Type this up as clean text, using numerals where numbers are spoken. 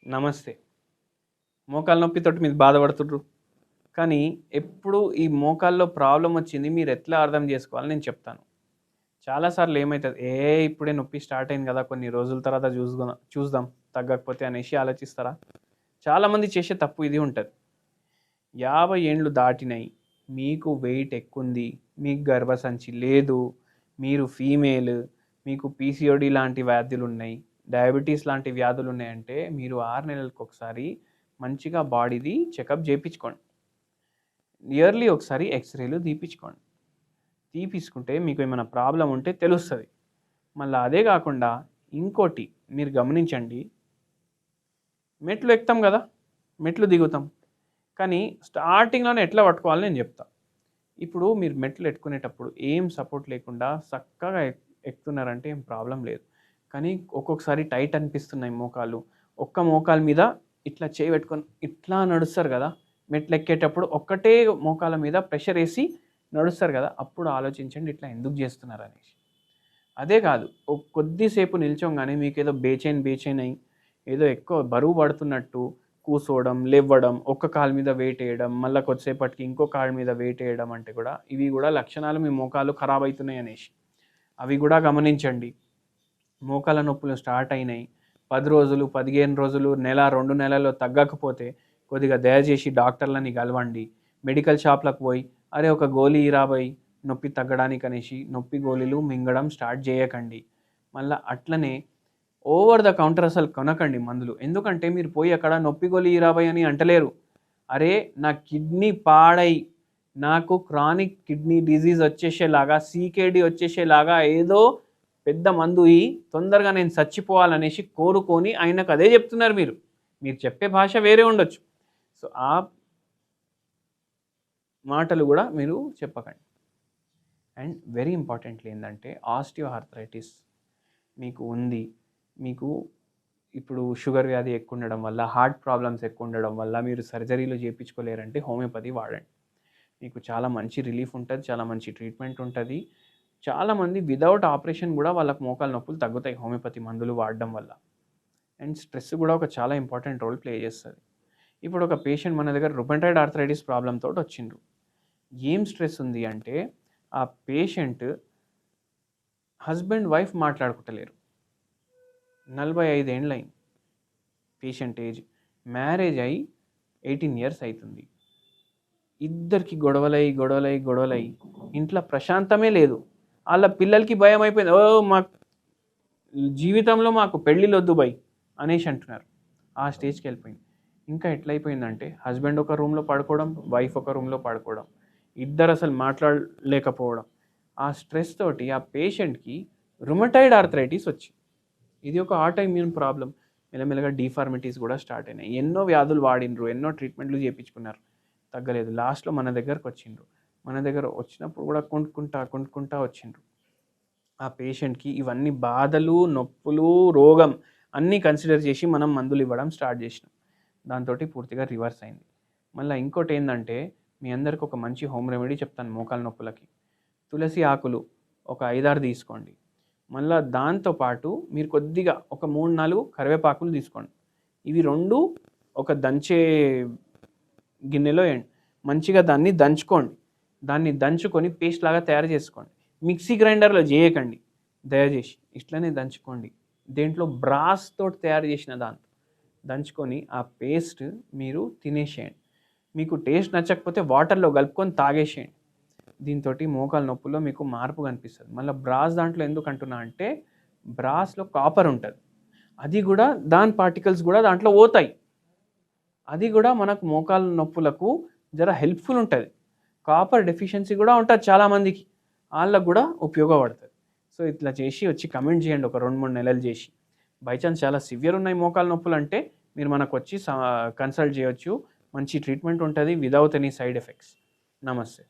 నమస్తే. మోకాళ్ళ నొప్పితోటి మీరు బాధపడుతుర్రు. కానీ ఎప్పుడు ఈ మోకాల్లో ప్రాబ్లమ్ వచ్చింది మీరెట్లా అర్థం జేసుకోవాలో నేను చెప్తాను. చాలా సార్లు ఏమైతది, ఇప్పుడే నొప్పి స్టార్ట్ అయింది గదా! కొన్ని రోజుల తర్వాత చూద్దాం తగ్గకపోతే అనేసి ఆలోచిస్తారా? చాలామంది చేసే తప్పు ఇది ఉంటది. 50 ఏండ్లు దాటినయి, మీకు వెయిట్ ఎక్కువుంది, మీకు గర్భసంచి లేదు, మీరు ఫీమేల్, మీకు పీసీఓడీ లాంటి వ్యాధులున్నయి, డయాబెటీస్ లాంటి వ్యాధులున్నాయంటే మీరు 6 నెలలకొకసారి మంచిగా బాడీది చెకప్ జేపిచ్చుకోండి. ఇయర్లీ ఒకసారి ఎక్స్‌రేలు తీపిచ్చుకోండి. తీపిచ్చుకుంటే మీకు ఏమైనా ప్రాబ్లమ్ ఉంటే తెలుస్తది. మళ్ళా అదే గాకుండా ఇంకోటి మీరు గమనించండి. మెట్లు ఎక్కుతాం గదా! మెట్లు దిగుతాం. కానీ స్టార్టింగ్‌లోనే ఎట్లా పట్టుకోవాలో నేను జెప్తా. ఇప్పుడు మీరు మెట్లు ఎక్కుకునేటప్పుడు ఏం సపోర్ట్ లేకుండా చక్కగా ఎక్కుతున్నారంటే ఏం ప్రాబ్లమ్ లేదు. కానీ ఒక్కొక్కసారి టైట్ అనిపిస్తున్నాయి మోకాళ్ళు. ఒక్క మోకాలు మీద ఇట్లా చేయి పెట్టుకొని ఇట్లా నడుస్తారు గదా! మెట్లెక్కేటప్పుడు ఒక్కటే మోకాళ్ళ మీద ప్రెషర్ ఏసి నడుస్తారు గదా! అప్పుడు ఆలోచించండి ఇట్లా ఎందుకు జేస్తున్నారనేసి. అదే కాదు కొద్దిసేపు నిల్చోంగానే మీకేదో బేచైన్ అయ్యి ఏదో ఎక్కువ బరువు పడుతున్నట్టు కూసోవడం, లెవ్వడం, ఒక్క కాలు మీద వెయిట్ ఎయడం, మళ్ళా కొద్దిసేపటికి ఇంకో కాలు మీద వెయిట్ ఎయడం అంటే కూడా ఇవి కూడా లక్షణాలు మీ మోకాళ్ళు ఖరాబ్ అయితున్నాయి అనేసి. అవి కూడా గమనించండి. మోకాళ్ళ నొప్పులు స్టార్ట్ అయినాయి. 10 రోజులు, 15 రోజులు, నెల, 2 నెలల్లో తగ్గకపోతే కొద్దిగా దయచేసి డాక్టర్లని కలవండి. మెడికల్ షాప్‌లకు పోయి అరే ఒక గోళీ ఇరా భయ్ నొప్పి తగ్గడానికి అనేసి నొప్పి గోళీలు మింగడం స్టార్ట్ చేయకండి. మళ్ళా అట్లనే ఓవర్ ద కౌంటర్ అసలు కొనకండి మందులు. ఎందుకంటే మీరు పోయి అక్కడ నొప్పి గోళీ ఇరా భయ్ అని అంటలేరు. అరే నా కిడ్నీ పాడై నాకు క్రానిక్ కిడ్నీ డిజీజ్ వచ్చేసేలాగా, సీకేడీ వచ్చేసేలాగా ఏదో పెద్ద మందు తొందరగా నేను చచ్చిపోవాలనేసి కోరుకొని ఆయనకు అదే చెప్తున్నారు మీరు. మీరు చెప్పే భాష వేరే ఉండొచ్చు. సో, ఆ మాటలు కూడా మీరు చెప్పకండి. అండ్ వెరీ ఇంపార్టెంట్‌లీ ఏందంటే ఆస్టియోఆర్థరైటిస్ మీకు ఉంది. మీకు ఇప్పుడు షుగర్ వ్యాధి ఎక్కువుండడం వల్ల, హార్ట్ ప్రాబ్లమ్స్ ఎక్కువుండడం వల్ల మీరు సర్జరీలు చేపించుకోలేరంటే హోమియోపతి వాడండి. మీకు చాలా మంచి రిలీఫ్ ఉంటది. చాలా మంచి ట్రీట్మెంట్ ఉంటది. చాలామంది వితౌట్ ఆపరేషన్ కూడా వాళ్ళకి మోకాళ్ళ నొప్పులు తగ్గుతాయి హోమియోపతి మందులు వాడడం వల్ల. అండ్ స్ట్రెస్ కూడా ఒక చాలా ఇంపార్టెంట్ రోల్ ప్లే చేస్తది. ఇప్పుడు ఒక పేషెంట్ మన దగ్గర రుమటాయిడ్ ఆర్థరైటిస్ ప్రాబ్లమ్ తోటి వచ్చిండ్రు. ఏం స్ట్రెస్ ఉంది అంటే ఆ పేషెంట్ హస్బెండ్, వైఫ్ మాట్లాడుకుంటలేరు. 45 ఏండ్లయింది పేషెంట్ ఏజ్. మ్యారేజ్ అయ్యి 18 ఇయర్స్ అయితుంది. ఇద్దరికి గొడవలై ఇంట్లో ప్రశాంతమే లేదు. ఆళ్ళ పిల్లలకి భయమైపోయింది. జీవితంలో మాకు పెళ్ళిళ్ళొద్దు భయ్ అనేసి అంటున్నారు. ఆ స్టేజ్‌కెళ్ళిపోయింది. ఇంకా ఎట్లయిపోయిందంటే హస్బెండ్ ఒక రూమ్‌లో పడుకోవడం, వైఫ్ ఒక రూమ్‌లో పడుకోవడం. ఇద్దరు అసలు మాట్లాడలేకపోవడం. ఆ స్ట్రెస్ తోటి ఆ పేషెంట్‌కి రుమటాయిడ్ ఆర్థరైటిస్ వచ్చింది. ఇది ఒక ఆటోఇమ్యూన్ ప్రాబ్లమ్. మెల్లమెల్లగా డిఫార్మిటీస్ కూడా స్టార్ట్ అయినాయి. ఎన్నో వ్యాధులు వాడిండ్రు, ఎన్నో ట్రీట్మెంట్‌లు చేపించుకున్నారు. తగ్గలేదు. లాస్ట్‌లో మన దగ్గరకొచ్చిండ్రు. మన దగ్గర వచ్చినప్పుడు కూడా కుంటుకుంటా వచ్చిండ్రు. ఆ పేషెంట్‌కి ఇవన్నీ బాధలు, నొప్పులు, రోగం అన్నీ కన్సిడర్ చేసి మనం మందులు ఇవ్వడం స్టార్ట్ చేసినాం. దాంతోటి పూర్తిగా రివర్స్ అయింది. మళ్ళా ఇంకోటేందంటే మీ అందరికి ఒక మంచి హోమ్ రెమెడీ చెప్తాను మోకాళ్ళ నొప్పులకి. తులసి ఆకులు ఒక 5, 6 తీసుకోండి. మళ్ళా దాంతో పాటు మీరు కొద్దిగా ఒక 3, 4 కరివేపాకులు తీసుకోండి. ఇవి 2 ఒక దంచే గిన్నెలో ఎయండి. మంచిగా దాన్ని దంచుకోండి. దాన్ని దంచుకొని పేస్ట్ లాగా తయారు చేసుకోండి. మిక్సీ గ్రైండర్‌లో చేయకండి దయచేసి. ఇట్లనే దంచుకోండి. దేంట్లో బ్రాస్ తోటి తయారు చేసిన దాంతో దంచుకొని ఆ పేస్ట్ మీరు తినేసేయండి. మీకు టేస్ట్ నచ్చకపోతే వాటర్‌లో కలుపుకొని తాగేసేయండి. దీంతోటి మోకాళ్ళ నొప్పుల్లో మీకు మార్పు కనిపిస్తది. మళ్ళా బ్రాస్ దాంట్లో ఎందుకు అంటున్నా అంటే బ్రాస్‌లో కాపర్ ఉంటది. అది కూడా దాని పార్టికల్స్ కూడా దాంట్లో పోతాయి. అది కూడా మనకు మోకాళ్ళ నొప్పులకు జర హెల్ప్‌ఫుల్ ఉంటది. కాపర్ డెఫిషియన్సీ కూడా ఉంటది చాలామందికి. ఆళ్ళకి కూడా ఉపయోగపడతది. సో, ఇట్లా చేసి వచ్చి కమెంట్ చేయండి ఒక 2, 3 నెలలు చేసి. బై చాన్స్ చాలా సివియర్ ఉన్నాయి మోకాళ్ళ నొప్పులంటే మీరు మనకొచ్చి కన్సల్ట్ చేయొచ్చు. మంచి ట్రీట్మెంట్ ఉంటది వితౌట్ ఎనీ సైడ్ ఎఫెక్ట్స్. నమస్తే.